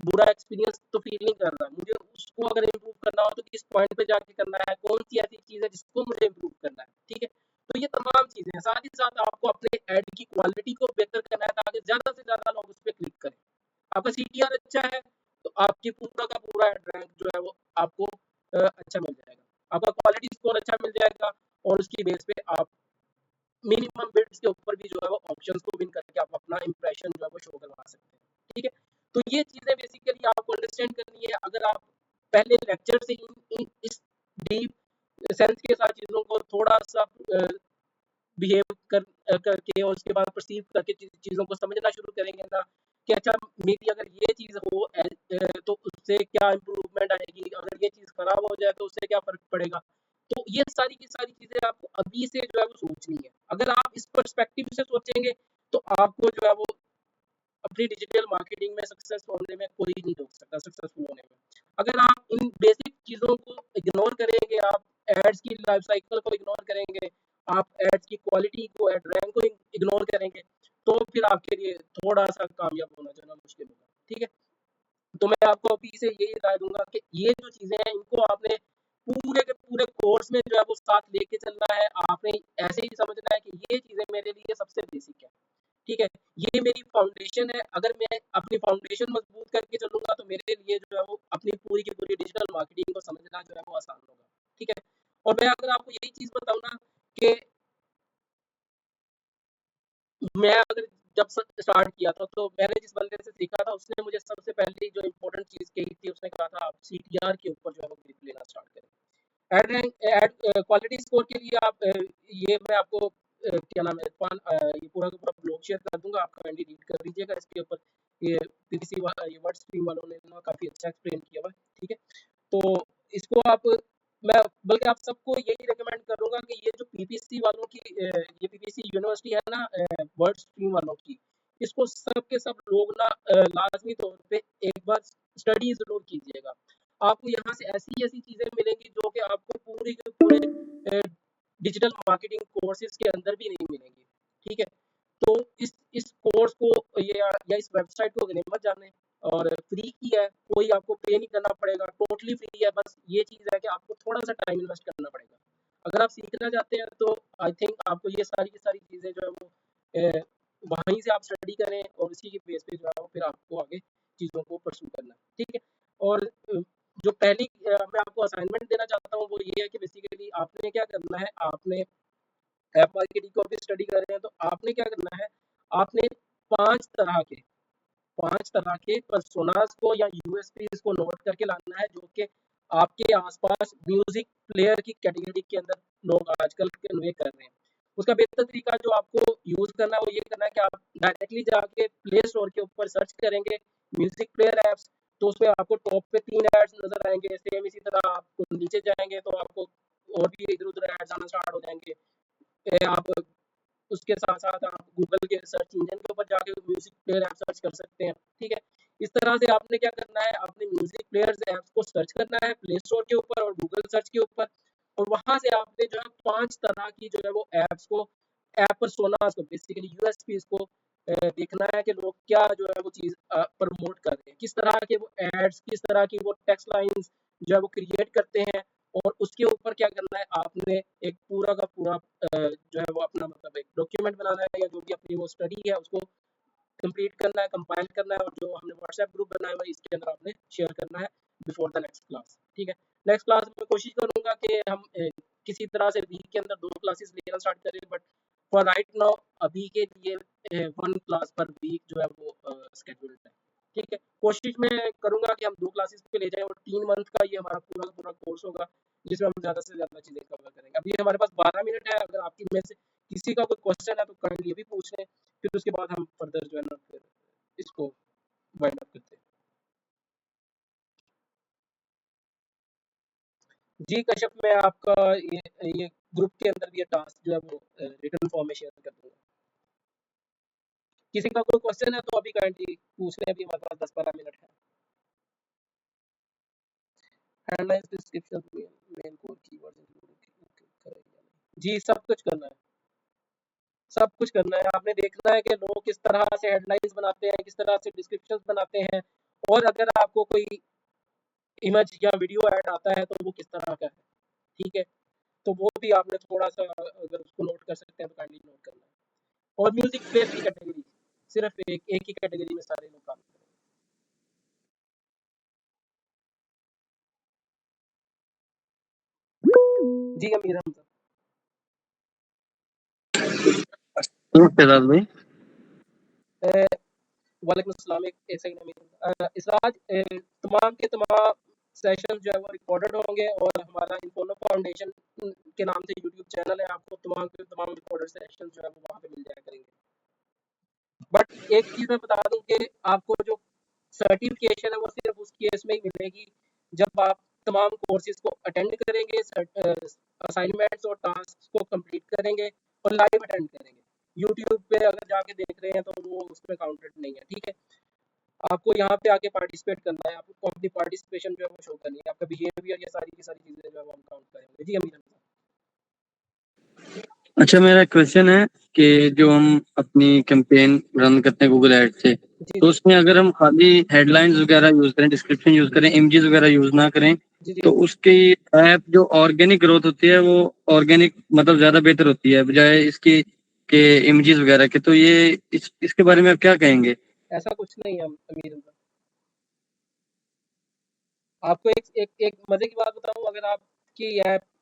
बुरा एक्सपीरियंस तो फील नहीं कर रहा, मुझे उसको अगर इम्प्रूव करना हो तो किस पॉइंट पे जाके करना है, कौन सी ऐसी चीज़ है जिसको मुझे इम्प्रूव करना है, ठीक है। तो ये तमाम चीज़ें हैं, साथ ही साथ आपको अपने ऐड की क्वालिटी को बेहतर करना है ताकि ज़्यादा से ज़्यादा लोग उस पर क्लिक करें। आपका CTR अच्छा है तो आपकी पूरा का पूरा ऐड रैंक जो है वो आपको अच्छा मिल जाएगा, आपका क्वालिटी स्कोर अच्छा मिल जाएगा और उसकी बेस पे आप मिनिमम बिड्स के ऊपर भी जो है वो ऑप्शंस को विन करके आप अपना इंप्रेशन जो है वो शो करवा सकते हैं, ठीक है। तो ये चीज़ें बेसिकली आपको अंडरस्टैंड करनी है। अगर आप पहले लेक्चर से इस डीप सेंस के साथ चीज़ों को थोड़ा सा बिहेव करके और उसके बाद परसीव करके चीज़ों को समझना शुरू करेंगे ना कि अच्छा मेरी अगर ये चीज़ हो तो उससे क्या इम्प्रूवमेंट आएगी, अगर ये चीज़ खराब हो जाए तो उससे क्या फ़र्क पड़ेगा। तो ये सारी की सारी चीज़ें आपको अभी से जो है वो सोचनी है। अगर आप इस पर्सपेक्टिव से सोचेंगे तो आपको जो है वो अपनी डिजिटल मार्केटिंग में सक्सेस होने में कोई नहीं रोक सकता, सक्सेसफुल होने में। अगर आप इन बेसिक चीज़ों को इग्नोर करेंगे, आप एड्स की लाइफ साइकिल को इग्नोर करेंगे, आप एड्स की क्वालिटी को, एड रैंक को इग्नोर करेंगे, तो फिर आपके लिए थोड़ा-सा कामयाब होना जो है ना मुश्किल होगा, ठीक है? तो मैं आपको अभी से यही राय दूँगा कि ये जो चीज़ें हैं इनको आपने पूरे के पूरे कोर्स में जो है वो साथ लेके चलना है। आपने ऐसे ही समझना है कि ये चीज़ें मेरे लिए सबसे बेसिक है। ठीक है, ये मेरी फाउंडेशन है। अगर मैं अपनी फाउंडेशन मजबूत करके चलूँगा तो मेरे लिए जो है वो अपनी पूरी की पूरी डिजिटल मार्केटिंग को समझना जो है वो आसान होगा। ठीक है? और मैं अगर आपको यही चीज़ बताऊँ ना कि मैं अगर जब स्टार्ट किया था तो मैंने जिस बंदे से सीखा था उसने मुझे सबसे पहली जो इम्पोर्टेंट चीज़ कही थी उसने कहा था आप CTR के ऊपर जो है वो ग्रिप लेना स्टार्ट करें। Ad rank ad quality score के लिए आप ये मैं आपको क्या नाम है ये पूरा का पूरा ब्लॉग शेयर कर दूंगा, आप काइंडली रीड कर लीजिएगा इसके ऊपर। ये पीपीसी ये वर्ड स्ट्रीम वालों ने ना काफ़ी अच्छा एक्सप्लेन किया हुआ है, ठीक है। तो इसको आप मैं बल्कि आप सबको यही रिकमेंड करूंगा कि ये जो पीपीसी वालों की ये पीपीसी यूनिवर्सिटी है ना वर्ड स्ट्रीम वालों की, इसको सब के सब लोग ना लाजमी तौर पे एक बार स्टडी जरूर कीजिएगा। आपको यहाँ से ऐसी ऐसी चीज़ें मिलेंगी जो कि आपको पूरे के पूरे डिजिटल मार्केटिंग कोर्सेज के अंदर भी नहीं मिलेंगी, ठीक है। तो इस कोर्स को या इस वेबसाइट को अगर मत जाने, और फ्री की है, कोई आपको पे नहीं करना पड़ेगा, टोटली फ्री है। बस ये चीज़ है कि आपको थोड़ा सा टाइम इन्वेस्ट करना पड़ेगा। अगर आप सीखना चाहते हैं तो आई थिंक आपको ये सारी की सारी चीज़ें जो है वो वहीं से आप स्टडी करें और उसी के बेस पे जो है वो फिर आपको आगे चीज़ों को परस्यू करना है, ठीक है। और जो पहली मैं आपको असाइनमेंट देना चाहता हूँ वो ये है कि बेसिकली आपने क्या करना है, आपने ऐप मार्केटिंग को अभी स्टडी कर रहे हैं तो आपने क्या करना है, आपने 5 तरह के 5 तरह के पर्सोनास को या यूएसपीज को नोट करके लाना है जो कि आपके आसपास म्यूजिक प्लेयर की कैटेगरी के अंदर लोग आजकल कन्वे कर रहे हैं। उसका बेहतर तरीका जो आपको यूज करना है वो ये करना है कि आप डायरेक्टली जाके प्ले स्टोर के ऊपर सर्च करेंगे म्यूजिक प्लेयर ऐप्स, तो उसमें आपको टॉप पे 3 एड्स नजर आएंगे। सेम इसी तरह आप नीचे जाएंगे तो आपको और भी इधर उधर एड्स आना स्टार्ट हो जाएंगे। आप उसके साथ साथ आप गूगल के सर्च इंजन के ऊपर जाके म्यूजिक प्लेयर ऐप सर्च कर सकते हैं, ठीक है। इस तरह से आपने क्या करना है, अपने म्यूजिक प्लेयर्स ऐप्स को सर्च करना है प्ले स्टोर के ऊपर और गूगल सर्च के ऊपर, और वहां से आपने जो है 5 तरह की जो है वो ऐप्स को, ऐप पर्सोनास को, बेसिकली यूएसपीज को देखना है कि लोग क्या जो है वो चीज़ प्रमोट कर रहे हैं, किस तरह के वो एड्स, किस तरह की वो टेक्स्ट लाइन्स जो है वो क्रिएट करते हैं, और उसके ऊपर क्या करना है, आपने एक पूरा का पूरा जो है वो अपना मतलब एक डॉक्यूमेंट बनाना है, या जो भी अपनी वो स्टडी है उसको कंप्लीट करना है, कंपाइल करना है, और जो हमने व्हाट्सएप ग्रुप बनाया हुआ है इसके अंदर आपने शेयर करना है बिफोर द नेक्स्ट क्लास। ठीक है, नेक्स्ट क्लास में कोशिश करूंगा कि हम किसी तरह से वीक के अंदर 2 क्लासेस लेना स्टार्ट करें, बट फॉर राइट नाउ अभी के लिए 1 क्लास पर वीक जो है वो स्केड्यूल्ड है। ठीक है, कोशिश मैं करूंगा कि हम 2 क्लासेस पे ले जाएं, और 3 मंथ का ये हमारा पूरा पूरा कोर्स होगा जिसमें हम ज़्यादा से ज़्यादा चीज़ें कवर करेंगे। अभी हमारे पास 12 मिनट है, अगर आपकी में से किसी का कोई क्वेश्चन है तो काइंडली अभी पूछ लें, फिर उसके बाद हम फर्दर जो है ना फिर इसको वाइंड अप करते हैं। जी कश्यप, मैं आपका ये ग्रुप के अंदर भी ये टास्क जो है वो रिटर्न फॉर्म में शेयर कर दूंगा। किसी का कोई क्वेश्चन है तो अभी काइंडली पूछ लें, अभी हमारे पास 10-12 मिनट है। Headlines, description, main code, keywords include जी, सब कुछ करना है, सब कुछ करना है। आपने देखना है कि लोग किस तरह से हेडलाइंस बनाते हैं, किस तरह से डिस्क्रिप्शंस बनाते हैं, और अगर आपको कोई इमेज या वीडियो ऐड आता है तो वो किस तरह का है। ठीक है, तो वो भी आपने थोड़ा-सा अगर उसको नोट कर सकते हैं तो काइंडली नोट करना है। और म्यूज़िक प्लेयर की कैटेगरी, सिर्फ़ एक ही कैटेगरी में सारे लोग काम करेंगे। जी, अमीर हमज़ा। सिराज भाई। अ, वालेकुम अस्सलाम, एक सेकंड अमीर हमज़ा। इसराज, तमाम के तमाम सेशन जो है वो रिकॉर्डेड होंगे, और हमारा इन्फोनो फाउंडेशन के नाम से यूट्यूब चैनल है, आपको तमाम के तमाम रिकॉर्डेड सेशन जो है वो वहाँ पे मिल जाया करेंगे। बट एक चीज़ मैं बता दूँ कि आपको जो सर्टिफिकेशन है वो सिर्फ उस केस में ही मिलेगी जब आप तमाम कोर्सेज को अटेंड करेंगे, असाइनमेंट्स और टास्क को कंप्लीट करेंगे, और लाइव अटेंड करेंगे। यूट्यूब पे अगर जाके देख रहे हैं तो वो उसमें काउंटेड नहीं है। ठीक है, आपको यहाँ पे आके पार्टिसिपेट करना है, आपको अपनी पार्टिसिपेशन जो है वो शो करनी है, आपका बिहेवियर, ये सारी की सारी चीज़ें जो है वो हम काउंट करेंगे। जी अमीर हमज़ा। अच्छा, मेरा क्वेश्चन है कि जो हम अपनी कैंपेन रन करते हैं गूगल एड से, जी तो जी उसमें अगर हम खाली हेडलाइंस वगैरह यूज करें, डिस्क्रिप्शन यूज करें, इमेजेस वगैरह यूज ना करें, जी जी। तो उसकी ऐप जो ऑर्गेनिक ग्रोथ होती है वो ऑर्गेनिक मतलब ज्यादा बेहतर होती है बजाय इसकी के इमेजेस वगैरह के। तो ये इसके बारे में आप क्या कहेंगे? ऐसा कुछ नहीं है अमीर हमज़ा। आपको एक मजे की बात बताऊं, अगर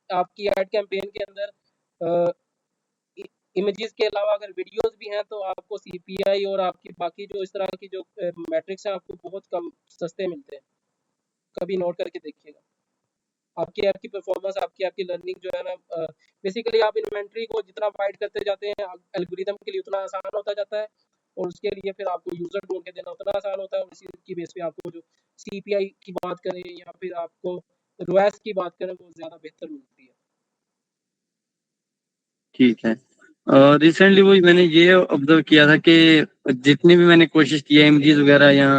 आपकी एड कैंपेन के अंदर इमेजेस के अलावा अगर वीडियोस भी हैं तो आपको सीपीआई और आपकी बाकी जो इस तरह की जो मैट्रिक्स हैं आपको बहुत कम सस्ते मिलते हैं। कभी नोट करके देखिएगा, आपकी ऐप की परफॉर्मेंस, आपकी ऐप की लर्निंग जो है ना, बेसिकली आप इन्वेंट्री को जितना वाइड करते जाते हैं एल्गोरिदम के लिए उतना आसान होता जाता है, और उसके लिए फिर आपको यूजर ढूंढ के देना उतना आसान होता है, और इसी की बेस पे आपको जो सीपीआई की बात करें या फिर आपको रोएस की बात करें वो ज़्यादा बेहतर मिलती है। ठीक है। और रिसेंटली वो मैंने ये ऑब्जर्व किया था कि जितनी भी मैंने कोशिश की है इमेजेस वगैरह या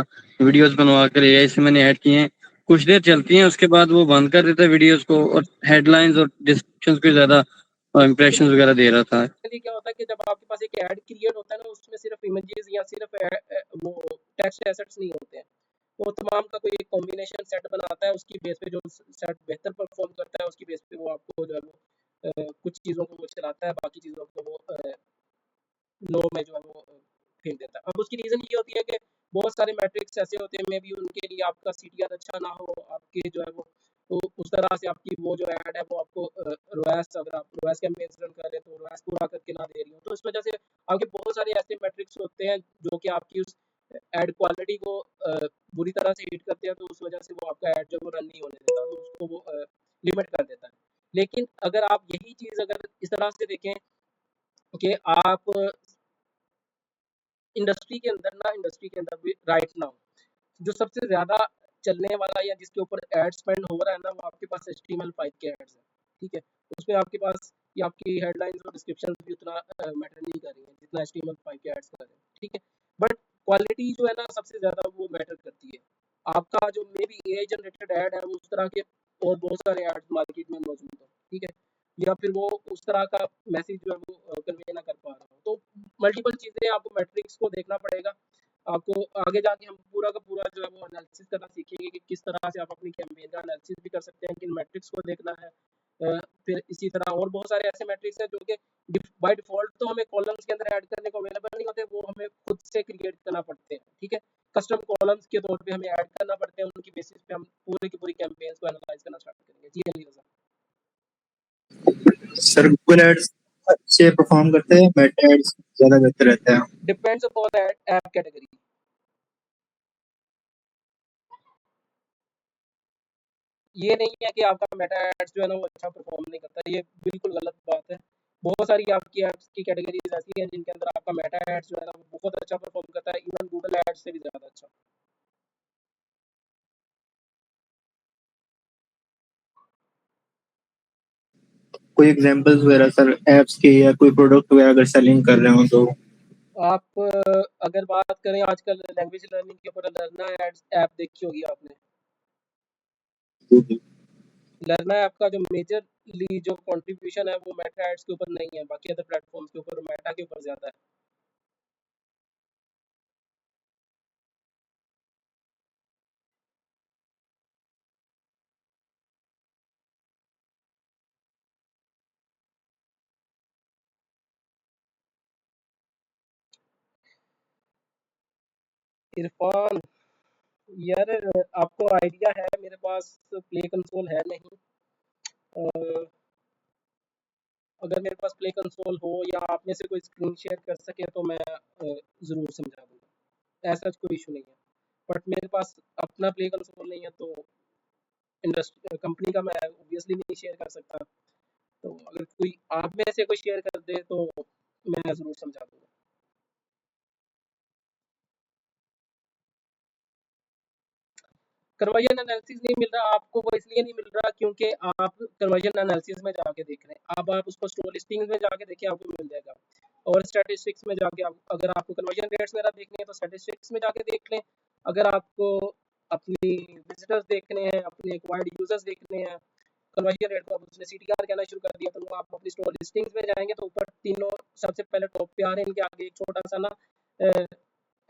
वीडियोस बनवा कर एआई से मैंने ऐड किए हैं, कुछ देर चलती हैं उसके बाद वो बंद कर देता है वीडियोस को, और हेडलाइंस और डिस्क्रिप्शंस को ज्यादा इंप्रेशंस वगैरह दे रहा था। बेसिकली क्या होता है कि जब आपके पास एक ऐड क्रिएट होता है ना, उसमें सिर्फ इमेजेस या सिर्फ वो टेक्स्ट एसेट्स नहीं होते हैं, वो तमाम का कोई एक कॉम्बिनेशन सेट बनाता है, उसकी बेस पे जो सेट बेहतर परफॉर्म करता है उसकी बेस पे वो आपको जो है वो कुछ चीज़ों को वो चलाता है, बाकी चीज़ों को वो लो में जो है वो फेंक देता है। अब उसकी रीज़न ये होती है कि बहुत सारे मैट्रिक्स ऐसे होते हैं, मे बी उनके लिए आपका सीटीआर अच्छा ना हो, आपके जो है वो तो उस तरह से आपकी वो जो ऐड है वो आपको रोएस, अगर आप रोएस कैंपेन रन कर रहे हैं तो रोएस पूरा करके ना दे रही हो, तो इस वजह से आपके बहुत सारे ऐसे मैट्रिक्स होते हैं जो कि आपकी उस ऐड क्वालिटी को बुरी तरह से हिट करते हैं, तो उस वजह से वो आपका ऐड जो वो रन नहीं होने देता, तो उसको वो लिमिट कर देता है। लेकिन अगर आप यही चीज़ अगर इस तरह से देखें कि आप इंडस्ट्री के अंदर भी राइट नाउ जो सबसे ज़्यादा चलने वाला या जिसके ऊपर एड स्पेंड हो रहा है ना, वो आपके पास HTML5 के एड्स हैं। ठीक है, उसमें आपके पास ये आपकी हेडलाइंस और डिस्क्रिप्शन भी उतना मैटर नहीं कर रही है जितना HTML5 के एड्स कर रहे हैं। ठीक है, बट क्वालिटी जो है ना सबसे ज़्यादा वो मैटर करती है। आपका जो may be AI generated add है वो उस तरह के और बहुत सारे एड्स मार्केट में मौजूद है। ठीक है, या फिर वो उस तरह का मैसेज जो है वो कन्वे ना कर पा रहा हो, तो मल्टीपल चीज़ें आपको मैट्रिक्स को देखना पड़ेगा। आपको आगे जाके हम पूरा का पूरा जो है वो एनालिसिस करना सीखेंगे कि किस तरह से आप अपनी कैंपेन का एनालिसिस भी कर सकते हैं, किन मैट्रिक्स को देखना है। फिर इसी तरह और बहुत सारे ऐसे मैट्रिक्स हैं जो कि बाय डिफ़ॉल्ट तो हमें कॉलम्स के अंदर ऐड करने को अवेलेबल नहीं होते, वो हमें खुद से क्रिएट करना पड़ते हैं, ठीक है? कस्टम कॉलम्स के तौर पे हमें ऐड करना पड़ते हैं, उनकी बेसिस पे हम पूरी की पूरी कैंपेन्स को एनालाइज़ करना स्टार्ट करेंगे। जी, Ali Raza. Sir Google ads अच्छे परफॉर्म करते हैं, मेटा एड्स ज्यादा बेहतर रहता है? Depends upon app category. ये नहीं है कि आपका मेटा एड्स जो है ना वो अच्छा परफॉर्म नहीं करता, ये बिल्कुल गलत बात है। बहुत सारी आपकी एप्स की कैटेगरीज ऐसी हैं जिनके अंदर आपका मेटा एड्स जो है ना वो बहुत अच्छा परफॉर्म करता है, इवन गूगल एड्स से भी ज़्यादा अच्छा। कोई एग्जांपल्स वगैरह सर एप्स के, या कोई प्रोडक्ट वगैरह अगर सेलिंग कर रहे हो तो? आप अगर बात करें आजकल लैंग्वेज लर्निंग के ऊपर, लर्ना एड्स ऐप देखी होगी आपने। लर्ना ऐप का जो मेजरली जो कंट्रीब्यूशन है वो मेटा एड्स के ऊपर नहीं है, बाकी अदर प्लेटफॉर्म्स के ऊपर, मेटा के ऊपर ज़्यादा है। इरफान, यार आपको आइडिया है, मेरे पास प्ले कंसोल है नहीं। अ, अगर मेरे पास प्ले कंसोल हो या आप में से कोई स्क्रीन शेयर कर सके तो मैं ज़रूर समझा दूंगा, ऐसा कोई इशू नहीं है। बट मेरे पास अपना प्ले कंसोल नहीं है, तो इंडस्ट्री कंपनी का मैं ऑब्वियसली नहीं शेयर कर सकता। तो अगर कोई आप में से कोई शेयर कर दे तो मैं ज़रूर समझा दूंगा। कन्वर्जन एनालिसिस नहीं मिल रहा आपको, वो इसलिए नहीं मिल रहा क्योंकि आप कन्वर्जन एनालिसिस में जाके देख रहे हैं। अब आप उसको स्टोर लिस्टिंग्स में जाके देखिए, आपको मिल जाएगा। और स्टैटिस्टिक्स में जाके आप, अगर आपको कन्वर्जन रेट्स वगैरह देखने हैं तो स्टैटिस्टिक्स में जाके देख लें। अगर आपको अपनी विजिटर्स देखने हैं, अपने एक्वायर्ड यूजर्स देखने हैं, कन्वर्जन रेट को अब उसने सीटीआर कहना शुरू कर दिया, तो वो आप अपनी स्टोर लिस्टिंग्स में जाएंगे तो ऊपर तीनों सबसे पहले टॉप पे आ रहे हैं, इनके आगे एक छोटा सा ना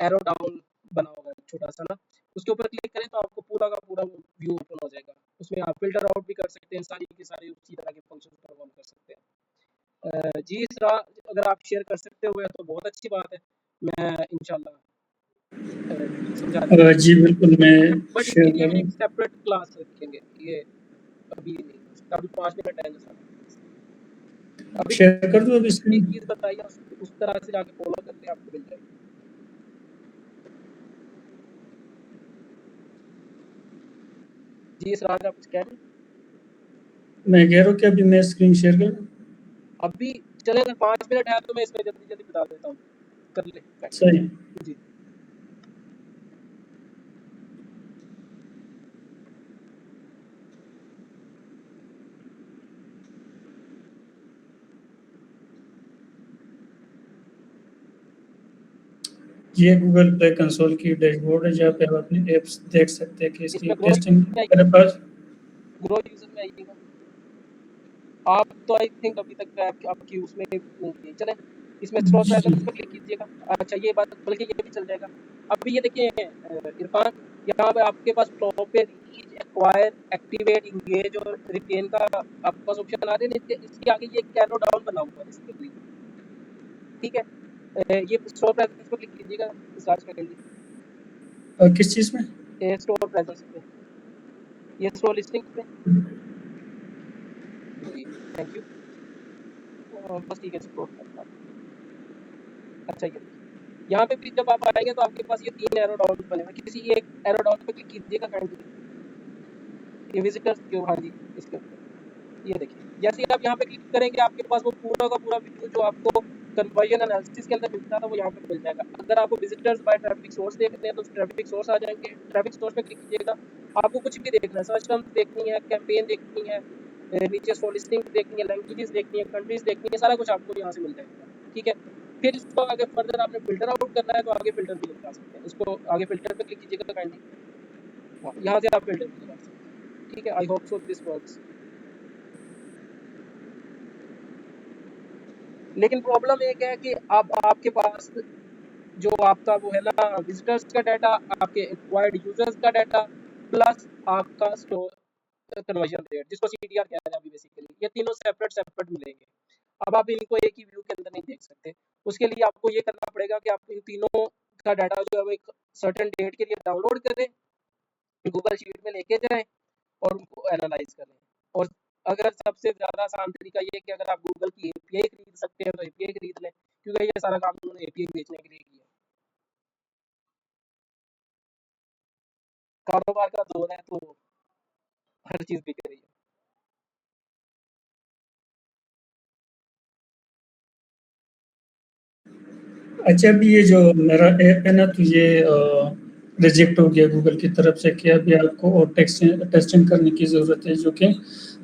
एरो डाउन बना होगा, एक छोटा सा ना, उसके ऊपर क्लिक करें तो आपको पूरा का पूरा व्यू ओपन हो जाएगा। उसमें आप फिल्टर आउट भी कर सकते हैं, सारी की सारी उसी तरह के फंक्शन परफॉर्म कर सकते हैं। जी इसरा, अगर आप शेयर कर सकते हुए तो बहुत अच्छी बात है, मैं इंशाल्लाह समझा दूंगा। जी बिल्कुल, मैं बट शेयर इसके लिए हम करूँ। एक सेपरेट क्लास रखेंगे, ये अभी नहीं हो सकता, अभी 5 मिनट है जैसा। अभी शेयर कर दूँ अभी एक स्क्रीन? चीज बताइए, उस तरह से जाके फॉलो करके आपको मिल जाएगी। जी इसराज, आप कुछ कह रहे हैं? मैं कह रहा हूँ कि अभी मैं स्क्रीन शेयर करूँ? अभी चलेगा, 5 मिनट है तो मैं इसमें जल्दी जल्दी बता देता हूँ, कर ले। सही। जी ये गूगल प्ले कंसोल की डैशबोर्ड है, जहाँ पे आप अपनी एप्स देख सकते हैं कि इसकी इसमें ग्रो टेस्टिंग में मेरे पास। ग्रो यूजर में आइएगा आप, तो आई थिंक अभी तक आपकी उसमें नहीं की। चले इसमें स्टोर प्रेजेंस पर क्लिक कीजिएगा। अच्छा ये बात, बल्कि ये भी चल जाएगा। अभी ये देखिए इरफान, यहाँ पे आपके पास टॉप पे रीच, एक्वायर, एक्टिवेट, इंगेज और रिटेन का आपके पास ऑप्शन आ रहे हैं। इसके आगे ये कैरो डाउन बना हुआ है इसके लिए, ठीक है? ये स्टोर प्रेजेंस पर क्लिक कीजिएगा, सर्च करेंगे किस चीज़ में? स्टोर प्रेजेंस पे, ये स्टोर लिस्टिंग पे। जी थैंक यू। बस ठीक है, स्क्रॉल करता हूँ। अच्छा ये देखिए, यहाँ पे भी जब आप आएंगे तो आपके पास ये 3 एरो डाउन बने हुए, किसी एक एरो डाउन पे क्लिक कीजिएगा काइंडली, ये विजिटर्स के, हाँ जी इसके ऊपर। ये देखिए, जैसे ही आप यहाँ पे क्लिक करेंगे आपके पास वो पूरा का पूरा व्यू जो आपको कन्वर्जन एनालिसिस के अंदर मिलता था वो यहाँ पे मिल जाएगा। अगर आपको विजिटर्स बाय ट्रैफिक सोर्स देखने हैं तो ट्रैफिक सोर्स आ जाएंगे, ट्रैफिक सोर्स पे क्लिक कीजिएगा। आपको कुछ भी देखना है, सर्च टर्म्स देखनी है, कैंपेन देखनी है, नीचे स्टोर लिस्टिंग देखनी है, लैंग्वेजेस देखनी है, कंट्रीज देखनी है, सारा कुछ आपको यहाँ से मिल जाएगा, ठीक है? फिर इसको आगे फर्दर आपने फिल्टर आउट करना है तो आगे फिल्टर भी लगा सकते हैं। इसको आगे फिल्टर पे क्लिक कीजिएगा काइंडली, हाँ यहाँ से आप फिल्टर भी लगा सकते हैं, ठीक है? I hope so this works. लेकिन प्रॉब्लम एक है कि अब आपके पास जो आपका वो है ना विजिटर्स का डाटा, आपके एक्वायर्ड यूजर्स का डाटा, प्लस आपका स्टोर कन्वर्जन रेट जिसको सीडीआर कहते हैं अभी बेसिकली, ये तीनों सेपरेट सेपरेट मिलेंगे। अब आप इनको एक ही व्यू के अंदर नहीं देख सकते। उसके लिए आपको ये करना पड़ेगा कि आप इन तीनों का डाटा जो है वो एक सर्टेन डेट के लिए डाउनलोड करें, गूगल शीट में लेके जाएं और उनको एनालाइज करें। और अगर सबसे ज़्यादा आसान तरीका ये है कि अगर आप गूगल की एपीआई खरीद सकते हैं तो एपीआई खरीद लें, क्योंकि ये सारा काम उन्होंने एपीआई बेचने के लिए किया। कारोबार का दौर है तो हर चीज़ बिक रही है। अच्छा, अभी ये जो मेरा ऐप है ना, तो ये रिजेक्ट हो गया गूगल की तरफ से कि अभी आपको और टेस्टिंग करने की ज़रूरत है, जो कि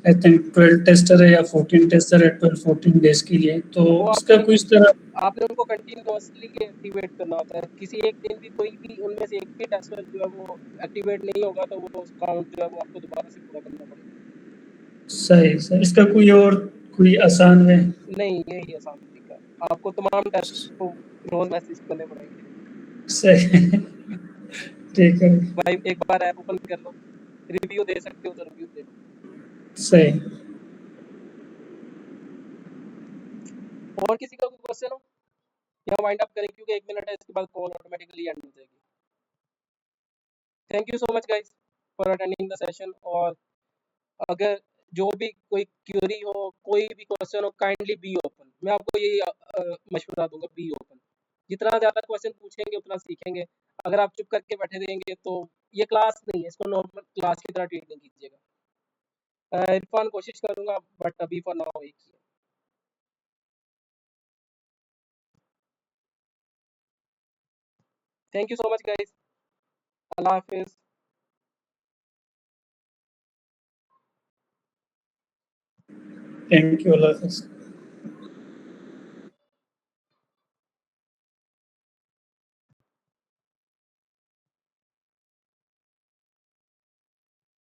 आई थिंक 12 टेस्टर है या 14 टेस्टर है 12-14 डेज के लिए। तो वो इसका आपने कोई इस तरह आपने उनको कंटिन्यूअसली एक्टिवेट करना होता है। किसी एक दिन भी कोई भी उनमें से एक भी टेस्टर जो है वो एक्टिवेट नहीं होगा तो वो काउंट जो है वो आपको दोबारा से पूरा करना पड़ेगा। सही सही, इसका कोई और कोई आसान वे? नहीं, यही आसान तरीका है। आपको तमाम टेस्ट को रोज मैसेज करने पड़ेंगे। सही ठीक है, भाई एक बार ऐप ओपन कर लो, रिव्यू दे सकते हो तो रिव्यू दे लो। सही। और किसी का कोई क्वेश्चन हो या वाइंड अप करें, क्योंकि 1 मिनट है, इसके बाद कॉल ऑटोमेटिकली एंड हो जाएगी। Thank you so much guys for attending the session. और अगर जो भी कोई क्यूरी हो, कोई भी क्वेश्चन हो, काइंडली बी ओपन। मैं आपको यही मशवरा दूंगा, बी ओपन। जितना ज़्यादा क्वेश्चन पूछेंगे उतना सीखेंगे। अगर आप चुप करके बैठे रहेंगे तो ये क्लास नहीं है, इसको नॉर्मल क्लास की तरह ट्रीट नहीं कीजिएगा। इरफान कोशिश करूंगा, बट अभी फॉर नाउ एक ही है। Thank you so much guys, अल्लाह हाफिज। थैंक यू, अल्लाह हाफ़िज़।